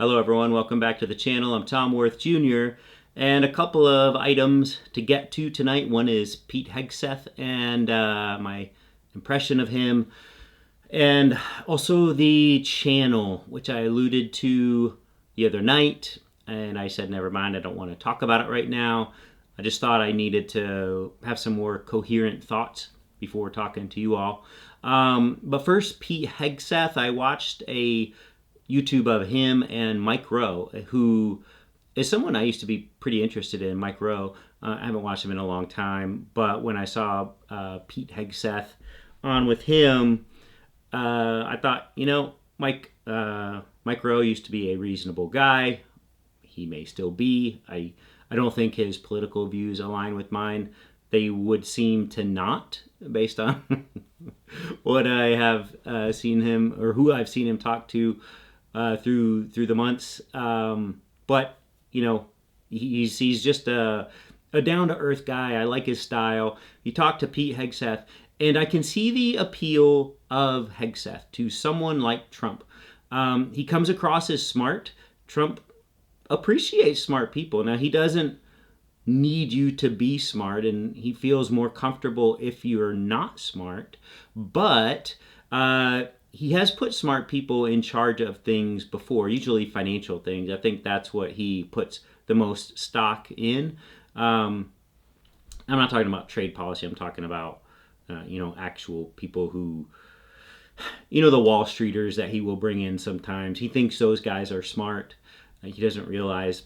Hello everyone, welcome back to the channel. I'm Tom Worth Jr. and a couple of items to get to tonight. One is Pete Hegseth and my impression of him, and also the channel, which I alluded to the other night, and I said never mind, I don't want to talk about it right now. I just thought I needed to have some more coherent thoughts before talking to you all. But first, Pete Hegseth. I watched a YouTube of him and Mike Rowe, who is someone I used to be pretty interested in. Mike Rowe, I haven't watched him in a long time, but when I saw Pete Hegseth on with him, I thought, Mike Rowe used to be a reasonable guy. He may still be. I don't think his political views align with mine. They would seem to not, based on what I have seen him, or who I've seen him talk to through the months. But he's just a down to earth guy. I like his style. He talked to Pete Hegseth, and I can see the appeal of Hegseth to someone like Trump. He comes across as smart. Trump appreciates smart people. Now, he doesn't need you to be smart, and he feels more comfortable if you're not smart. But he has put smart people in charge of things before, usually financial things. I think that's what he puts the most stock in. I'm not talking about trade policy. I'm talking about actual people who, the Wall Streeters that he will bring in sometimes. He thinks those guys are smart. He doesn't realize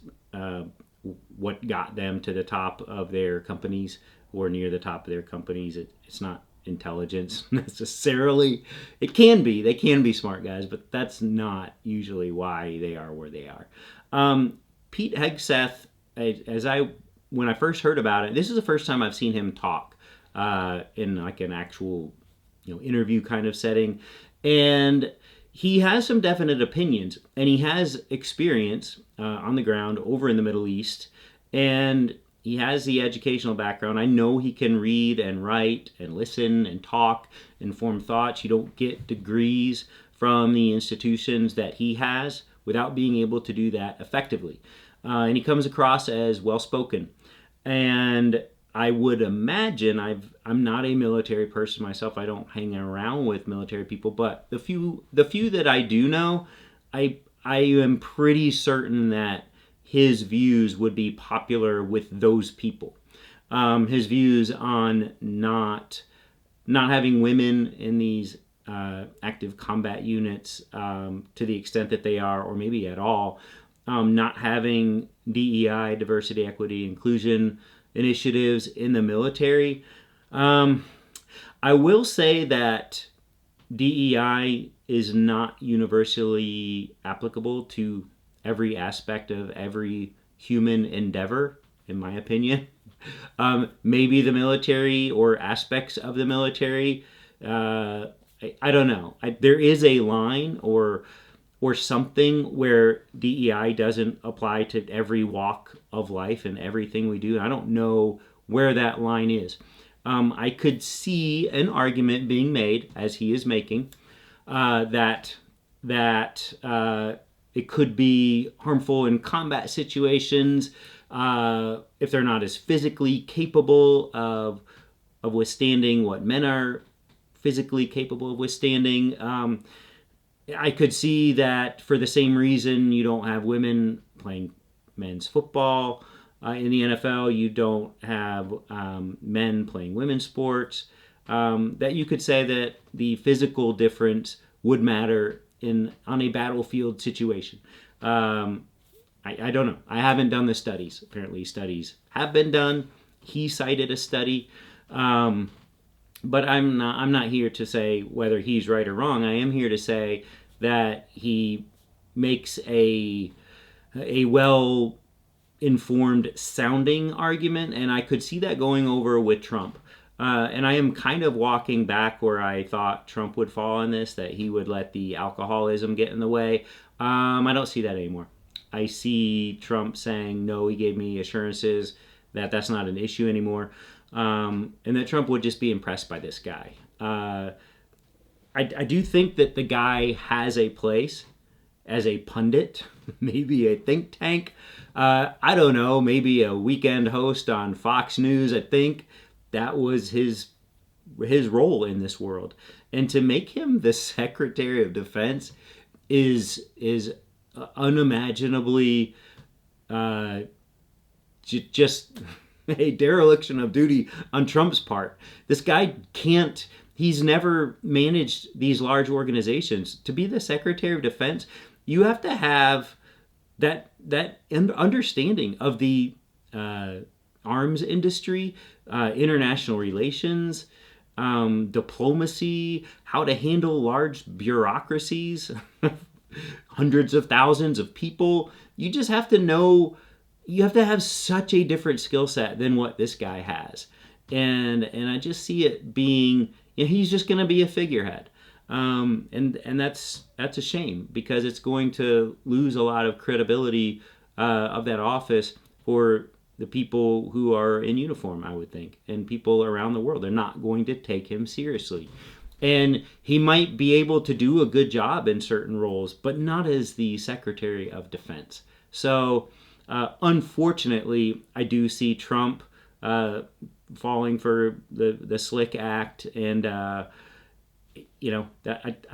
what got them to the top of their companies or near the top of their companies. It's not intelligence necessarily. It can be. They can be smart guys, but that's not usually why they are where they are. Pete Hegseth, when I first heard about it, this is the first time I've seen him talk in like an actual interview kind of setting, and he has some definite opinions, and he has experience on the ground over in the Middle East, and he has the educational background. I know he can read and write and listen and talk, inform thoughts. You don't get degrees from the institutions that he has without being able to do that effectively. And he comes across as well-spoken. And I would imagine, I'm not a military person myself. I don't hang around with military people, but the few that I do know, I am pretty certain that his views would be popular with those people. His views on not having women in these active combat units to the extent that they are, or maybe at all, not having DEI, diversity, equity, inclusion initiatives in the military. I will say that DEI is not universally applicable to every aspect of every human endeavor, in my opinion. Maybe the military or aspects of the military. I don't know. There is a line or something where DEI doesn't apply to every walk of life and everything we do. I don't know where that line is. I could see an argument being made, as he is making, that it could be harmful in combat situations if they're not as physically capable of withstanding what men are physically capable of withstanding. I could see that for the same reason you don't have women playing men's football in the NFL, you don't have men playing women's sports, that you could say that the physical difference would matter on a battlefield situation. I don't know. I haven't done the studies. Apparently studies have been done. He cited a study. But I'm not here to say whether he's right or wrong. I am here to say that he makes a well-informed sounding argument, and I could see that going over with Trump. And I am kind of walking back where I thought Trump would fall on this, that he would let the alcoholism get in the way. I don't see that anymore. I see Trump saying, no, he gave me assurances that that's not an issue anymore. And that Trump would just be impressed by this guy. I do think that the guy has a place as a pundit, maybe a think tank. I don't know, maybe a weekend host on Fox News. I think that was his role in this world. And to make him the Secretary of Defense is unimaginably just a dereliction of duty on Trump's part. This guy can't. He's never managed these large organizations. To be the Secretary of Defense, you have to have that understanding of the arms industry, international relations, diplomacy, how to handle large bureaucracies, hundreds of thousands of people. You just have to know. You have to have such a different skill set than what this guy has, and I just see it being. He's just going to be a figurehead, and that's a shame, because it's going to lose a lot of credibility of that office for the people who are in uniform, I would think, and people around the world. They're not going to take him seriously. And he might be able to do a good job in certain roles, but not as the Secretary of Defense. So, unfortunately, I do see Trump falling for the Slick Act, and I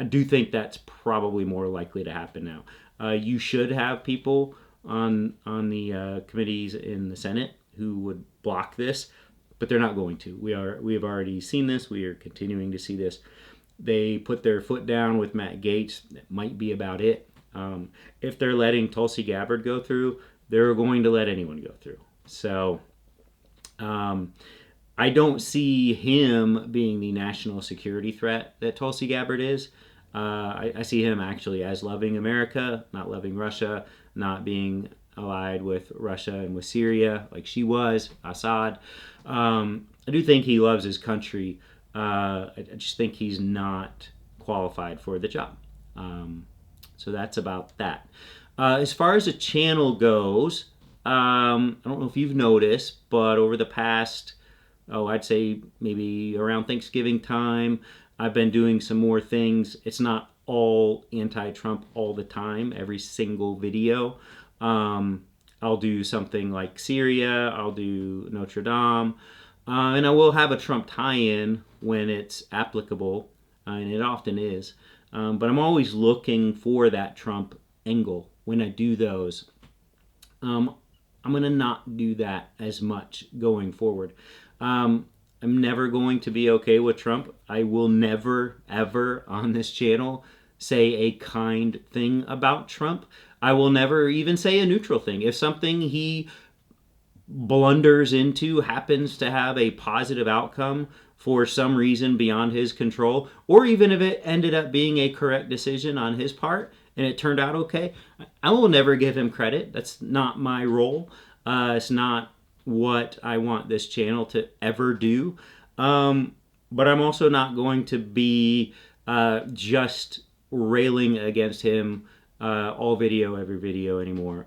do think that's probably more likely to happen now. You should have people on the committees in the Senate who would block this, but they're not going to. We have already seen this. We are continuing to see this. They put their foot down with Matt Gaetz. That might be about it. If they're letting Tulsi Gabbard go through, they're going to let anyone go through. So I don't see him being the national security threat that Tulsi Gabbard is. I see him actually as loving America, not loving Russia, not being allied with Russia and with Syria like she was, Assad. I do think he loves his country. I just think he's not qualified for the job. So that's about that. As far as the channel goes, I don't know if you've noticed, but over the past, I'd say maybe around Thanksgiving time, I've been doing some more things. It's not all anti-Trump all the time, every single video. I'll do something like Syria, I'll do Notre Dame, and I will have a Trump tie-in when it's applicable, and it often is. But I'm always looking for that Trump angle when I do those. I'm going to not do that as much going forward. I'm never going to be okay with Trump. I will never, ever on this channel say a kind thing about Trump. I will never even say a neutral thing. If something he blunders into happens to have a positive outcome for some reason beyond his control, or even if it ended up being a correct decision on his part and it turned out okay, I will never give him credit. That's not my role. It's not what I want this channel to ever do. But I'm also not going to be just railing against him all video, every video anymore.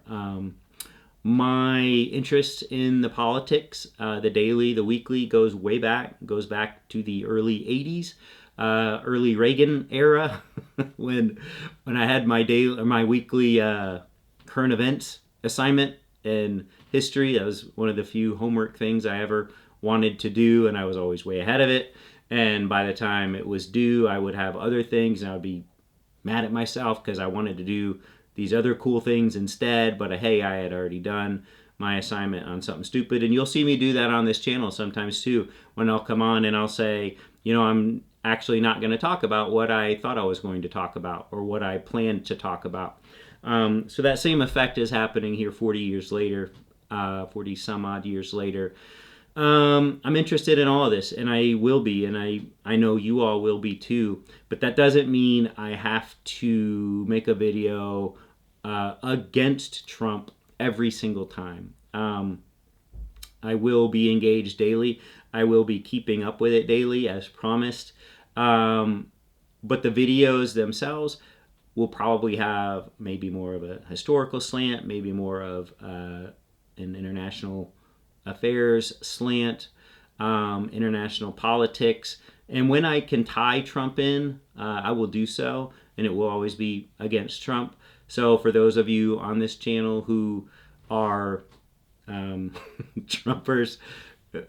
My interest in the politics, the daily, the weekly, goes way back. Goes back to the early 80s, early Reagan era, when I had my weekly current events assignment in history. That was one of the few homework things I ever wanted to do, and I was always way ahead of it. And by the time it was due, I would have other things, and I would be mad at myself because I wanted to do these other cool things instead, but hey, I had already done my assignment on something stupid. And you'll see me do that on this channel sometimes too, when I'll come on and I'll say, I'm actually not going to talk about what I thought I was going to talk about or what I planned to talk about. So that same effect is happening here 40 years later, 40 some odd years later. I'm interested in all of this, and I will be, and I know you all will be too, but that doesn't mean I have to make a video against Trump every single time. I will be engaged daily. I will be keeping up with it daily as promised. But the videos themselves will probably have maybe more of a historical slant, maybe more of an international affairs slant, international politics. And when I can tie Trump in, I will do so, and it will always be against Trump. So for those of you on this channel who are Trumpers,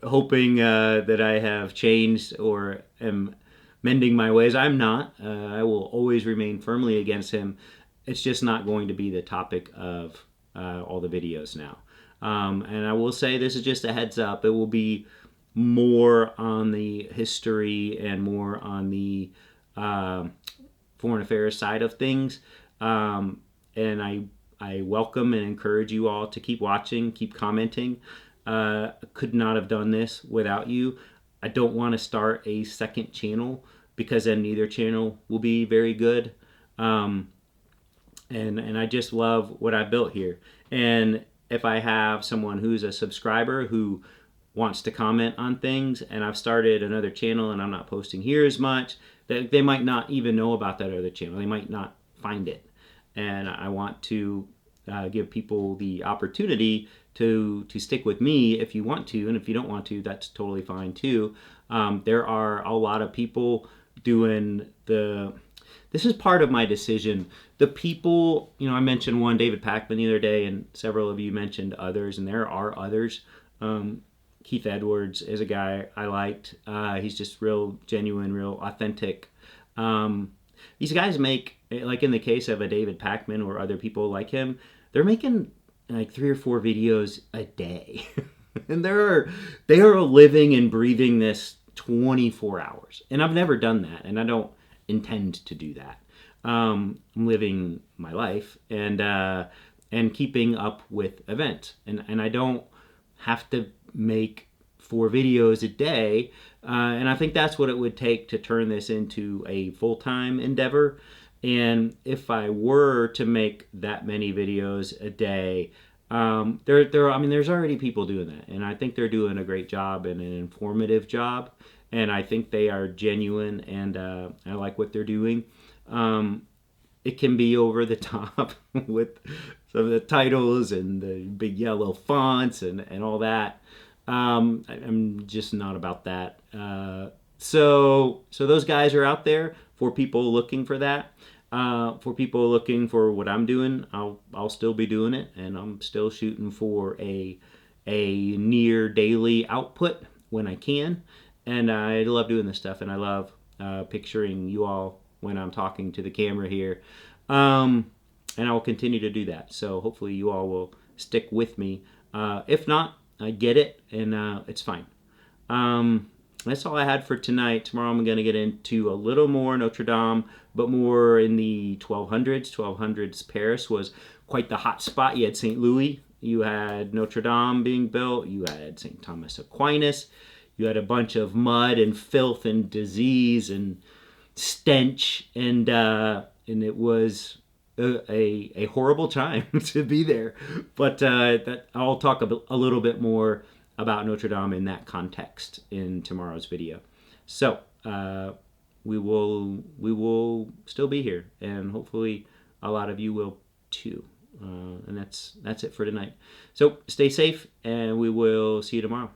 hoping that I have changed or am mending my ways, I'm not. I will always remain firmly against him. It's just not going to be the topic of all the videos now. And I will say, this is just a heads up, it will be more on the history and more on the foreign affairs side of things. And I welcome and encourage you all to keep watching, keep commenting. Could not have done this without you. I don't want to start a second channel because then neither channel will be very good. And I just love what I built here. And if I have someone who's a subscriber who wants to comment on things, and I've started another channel and I'm not posting here as much, they might not even know about that other channel. They might not find it. And I want to give people the opportunity to stick with me if you want to, and if you don't want to, that's totally fine too. There are a lot of people doing this is part of my decision. The people, I mentioned one, David Pakman, the other day, and several of you mentioned others, and there are others. Keith Edwards is a guy I liked. He's just real genuine, real authentic. These guys make, like in the case of a David Pakman or other people like him, they're making like 3 or 4 videos a day. And they are living and breathing this 24 hours. And I've never done that, and I don't intend to do that. I'm living my life and keeping up with events. And I don't have to make 4 videos a day. And I think that's what it would take to turn this into a full-time endeavor. And if I were to make that many videos a day, there's already people doing that, and I think they're doing a great job and an informative job, and I think they are genuine, and I like what they're doing. It can be over the top with some of the titles and the big yellow fonts and all that. I'm just not about that. So those guys are out there for people looking for that. For people looking for what I'm doing, I'll still be doing it, and I'm still shooting for a near daily output when I can. And I love doing this stuff, and I love picturing you all when I'm talking to the camera here. And I will continue to do that. So hopefully you all will stick with me. If not, I get it, and it's fine. That's all I had for tonight. Tomorrow I'm going to get into a little more Notre Dame, but more in the 1200s. 1200s Paris was quite the hot spot. You had St. Louis, you had Notre Dame being built, you had St. Thomas Aquinas, you had a bunch of mud and filth and disease and stench, and it was a horrible time to be there. But I'll talk a little bit more about Notre Dame in that context in tomorrow's video. So we will still be here, and hopefully a lot of you will too. And that's it for tonight. So stay safe, and we will see you tomorrow.